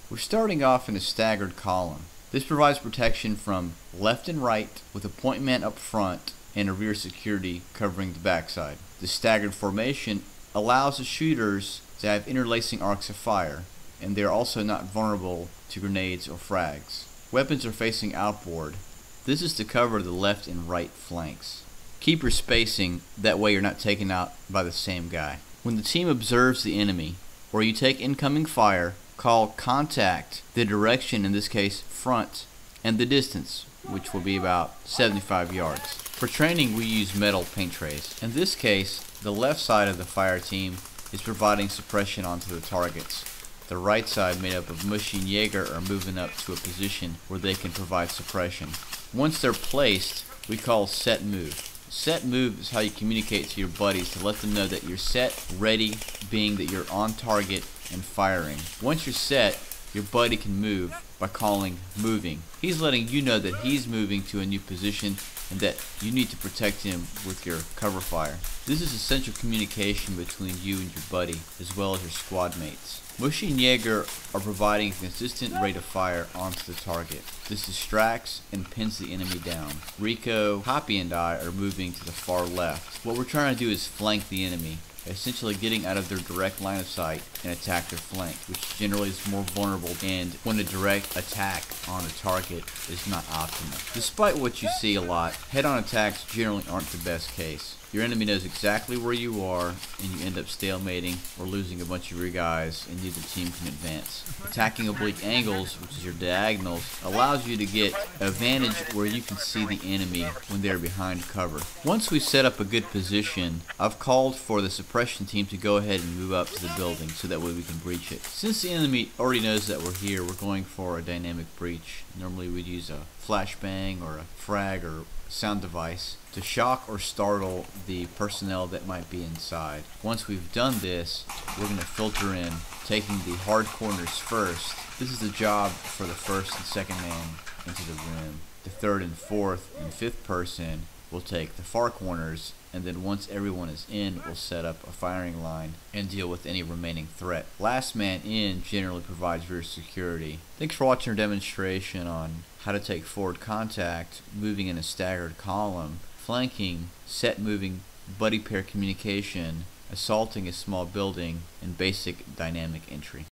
We're starting off in a staggered column. This provides protection from left and right with a point man up front and a rear security covering the backside. The staggered formation allows the shooters to have interlacing arcs of fire, and they are also not vulnerable to grenades or frags. Weapons are facing outboard. This is to cover the left and right flanks. Keep your spacing, that way you're not taken out by the same guy. When the team observes the enemy, or you take incoming fire, call contact, the direction, in this case front, and the distance, which will be about 75 yards. For training we use metal paint trays. In this case, the left side of the fire team is providing suppression onto the targets. The right side, made up of Mushi and Jaeger, are moving up to a position where they can provide suppression. Once they're placed, we call set move. Set move is how you communicate to your buddies to let them know that you're set, ready, being that you're on target and firing. Once you're set, your buddy can move by calling moving. He's letting you know that he's moving to a new position and that you need to protect him with your cover fire. This is essential communication between you and your buddy, as well as your squad mates. Mushi and Jaeger are providing a consistent rate of fire onto the target. This distracts and pins the enemy down. Rico, Hoppy, and I are moving to the far left. What we're trying to do is flank the enemy, essentially getting out of their direct line of sight and attack their flank, which generally is more vulnerable, and when a direct attack on a target is not optimal. Despite what you see a lot, head-on attacks generally aren't the best case. Your enemy knows exactly where you are, and you end up stalemating or losing a bunch of your guys, and neither team can advance. Attacking oblique angles, which is your diagonals, allows you to get a vantage where you can see the enemy when they're behind cover. Once we set up a good position, I've called for the suppression team to go ahead and move up to the building so that way we can breach it. Since the enemy already knows that we're here, we're going for a dynamic breach. Normally we'd use a flashbang or a frag or sound device to shock or startle the personnel that might be inside. Once we've done this, we're going to filter in, taking the hard corners first. This is the job for the first and second man into the room. The third and fourth and fifth person will take the far corners, and then once everyone is in, we'll set up a firing line and deal with any remaining threat. Last man in generally provides rear security. Thanks for watching our demonstration on how to take forward contact, moving in a staggered column, flanking, set moving, buddy pair communication, assaulting a small building, and basic dynamic entry.